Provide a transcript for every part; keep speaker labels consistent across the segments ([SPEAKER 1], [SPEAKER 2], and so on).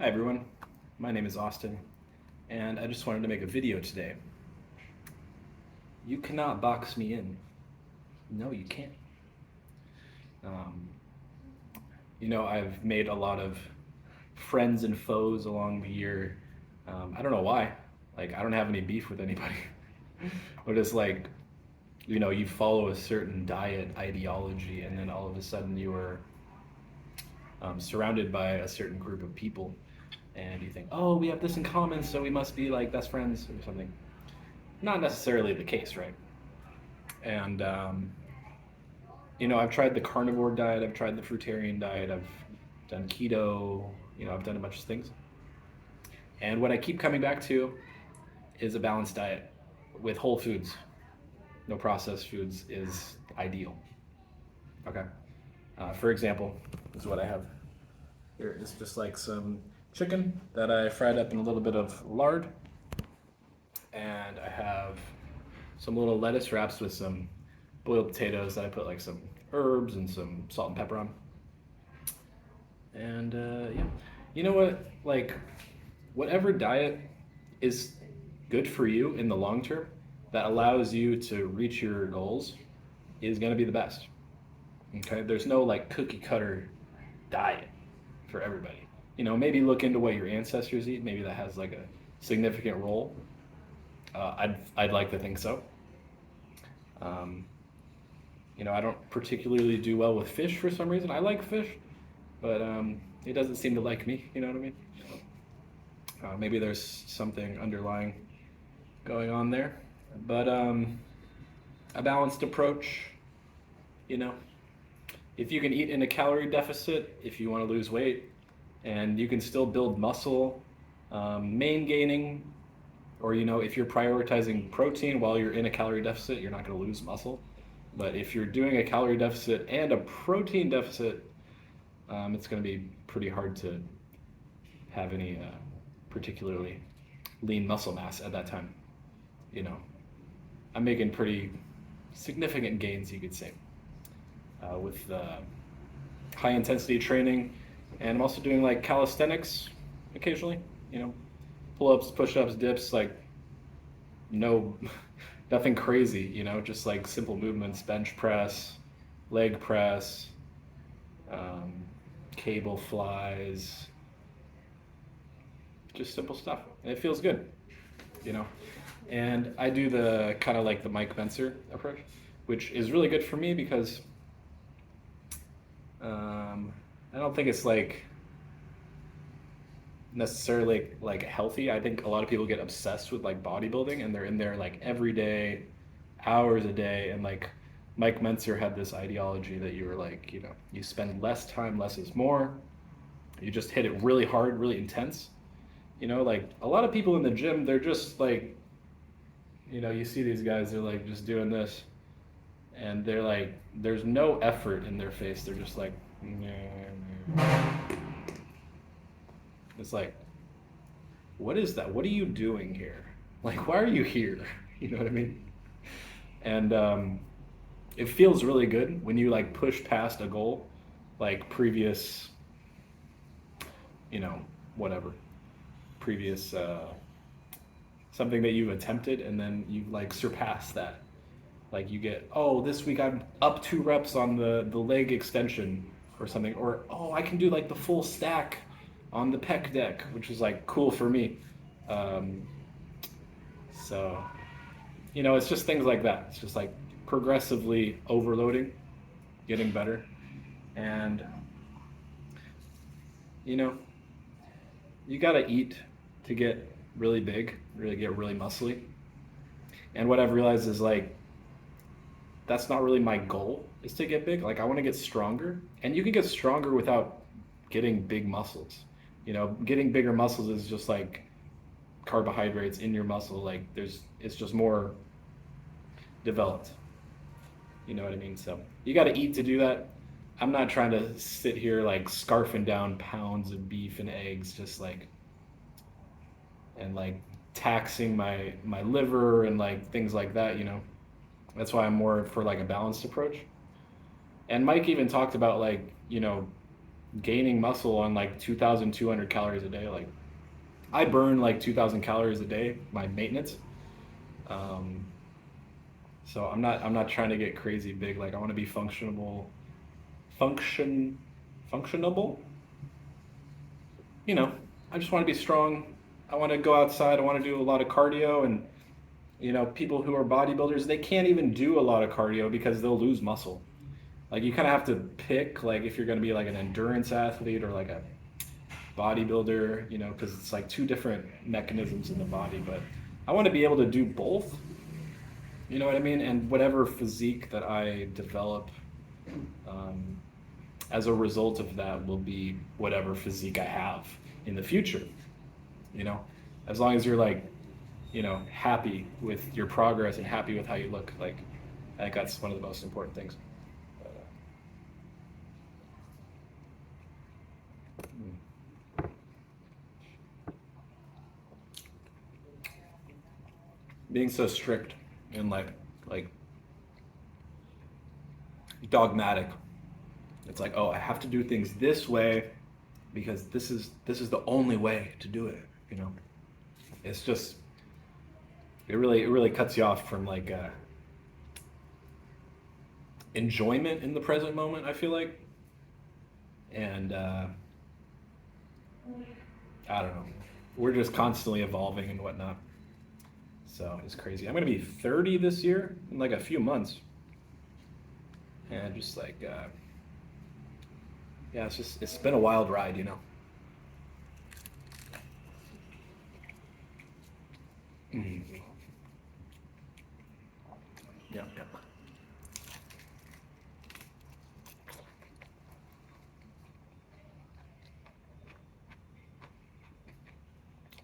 [SPEAKER 1] Hi everyone, my name is Austin, and I just wanted to make a video today. You cannot box me in. No, you can't. Um, I've made a lot of friends and foes along the year. I don't know why. Like, I don't have any beef with anybody. But it's like, you follow a certain diet ideology, and then all of a sudden you are surrounded by a certain group of people, and you think, oh, we have this in common, so we must be like best friends or something. Not necessarily the case, right? And I've tried the carnivore diet, I've tried the fruitarian diet, I've done keto, I've done a bunch of things. And what I keep coming back to is a balanced diet with whole foods. No processed foods is ideal. Okay. For example, this is what I have here. It's just like some chicken that I fried up in a little bit of lard, and I have some little lettuce wraps with some boiled potatoes that I put like some herbs and some salt and pepper on. And yeah, you know what? Like, whatever diet is good for you in the long term that allows you to reach your goals is going to be the best. Okay, there's no like cookie cutter diet for everybody. Maybe look into what your ancestors eat. Maybe that has like a significant role. I'd like to think so. Um, I don't particularly do well with fish for some reason. I like fish, but it doesn't seem to like me. You know what I mean? Maybe there's something underlying going on there, but a balanced approach. You know, if you can eat in a calorie deficit, if you want to lose weight, and you can still build muscle, main gaining, or if you're prioritizing protein while you're in a calorie deficit, you're not going to lose muscle. But if you're doing a calorie deficit and a protein deficit, it's going to be pretty hard to have any particularly lean muscle mass at that time. You know, I'm making pretty significant gains, you could say, with high intensity training, and I'm also doing like calisthenics occasionally. Pull ups, push ups, dips, like no, nothing crazy. Just like simple movements, bench press, leg press, um, cable flies, just simple stuff, and it feels good. You know, and I do the kind of like the Mike Benser approach, which is really good for me because I don't think it's like necessarily like healthy. I think a lot of people get obsessed with like bodybuilding and they're in there like every day, hours a day, and like Mike Mentzer had this ideology that you were like, you spend less time, less is more. You just hit it really hard, really intense. Like a lot of people in the gym, they're just like, you see these guys, they're like just doing this, and they're like, there's no effort in their face. They're just like, it's like, what is that? What are you doing here? Like, why are you here? You know what I mean? And it feels really good when you like push past a goal, like previous, you know, whatever, previous something that you've attempted, and then you like surpass that. Like you get, oh, this week I'm up 2 reps on the leg extension or something, or oh, I can do like the full stack on the pec deck, which is like cool for me. Um, so it's just things like that. It's just like progressively overloading, getting better, and you know you gotta eat to get really big, really get really muscly. And what I've realized is like that's not really my goal is to get big. Like I want to get stronger, and you can get stronger without getting big muscles. Getting bigger muscles is just like carbohydrates in your muscle. Like it's just more developed. You know what I mean? So you got to eat to do that. I'm not trying to sit here like scarfing down pounds of beef and eggs, just like and like taxing my liver and like things like that. That's why I'm more for like a balanced approach. And Mike even talked about like gaining muscle on like 2,200 calories a day. Like I burn like 2,000 calories a day, my maintenance. Um, so I'm not trying to get crazy big. Like I want to be function, functionable. You know, I just want to be strong. I want to go outside. I want to do a lot of cardio. And people who are bodybuilders, they can't even do a lot of cardio because they'll lose muscle. Like you kind of have to pick like if you're going to be like an endurance athlete or like a bodybuilder, because it's like two different mechanisms in the body. But I want to be able to do both. You know what I mean? And whatever physique that I develop um, as a result of that will be whatever physique I have in the future. You know, as long as you're like, happy with your progress and happy with how you look, like I think that's one of the most important things. Being so strict and like dogmatic. It's like, oh, I have to do things this way because this is the only way to do it. It's just it really cuts you off from like enjoyment in the present moment. I feel like, and I don't know. We're just constantly evolving and whatnot. So it's crazy. I'm gonna be 30 this year in like a few months, and just like yeah, it's been a wild ride. Mm. Yeah, yeah.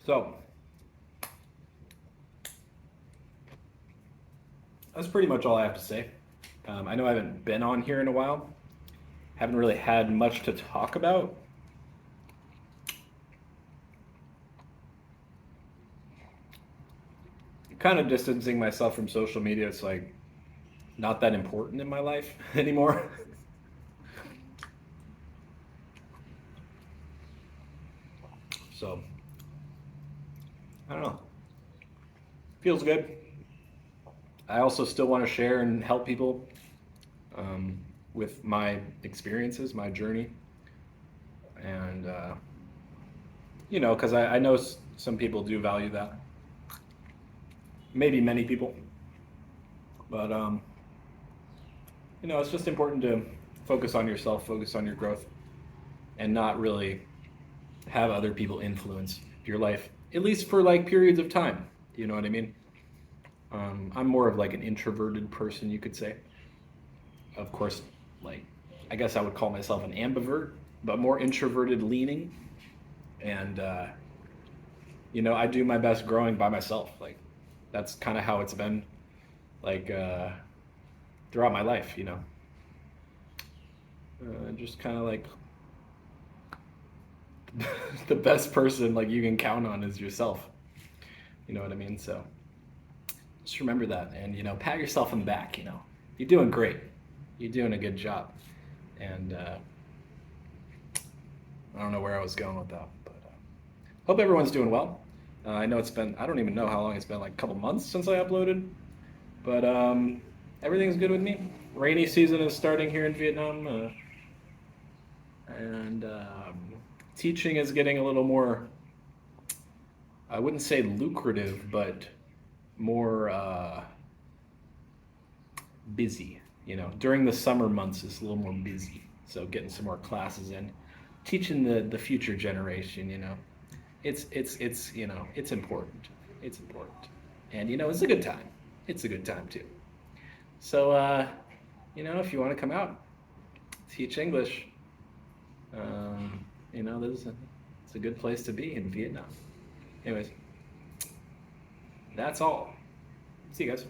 [SPEAKER 1] So that's pretty much all I have to say. I know I haven't been on here in a while. Haven't really had much to talk about. Kind of distancing myself from social media. It's like not that important in my life anymore. So I don't know. Feels good. I also still want to share and help people um, with my experiences, my journey, and because I know some people do value that. Maybe many people, but it's just important to focus on yourself, focus on your growth, and not really have other people influence your life, at least for like periods of time. You know what I mean? I'm more of like an introverted person, you could say. Of course, like I guess I would call myself an ambivert, but more introverted leaning. And I do my best growing by myself. Like that's kind of how it's been, like throughout my life. Just kind of like the best person like you can count on is yourself. You know what I mean? So just remember that, and pat yourself on the back. You're doing great. You're doing a good job. And I don't know where I was going with that, but hope everyone's doing well. I know it's been, I don't even know how long it's been, like a couple months since I uploaded, but everything's good with me. Rainy season is starting here in Vietnam, and teaching is getting a little more, I wouldn't say lucrative, but more busy. During the summer months, it's a little more busy. So getting some more classes in, teaching the future generation. It's important. It's important, and it's a good time. It's a good time too. So if you want to come out, teach English, it's a good place to be in Vietnam. Anyways, that's all. See you guys.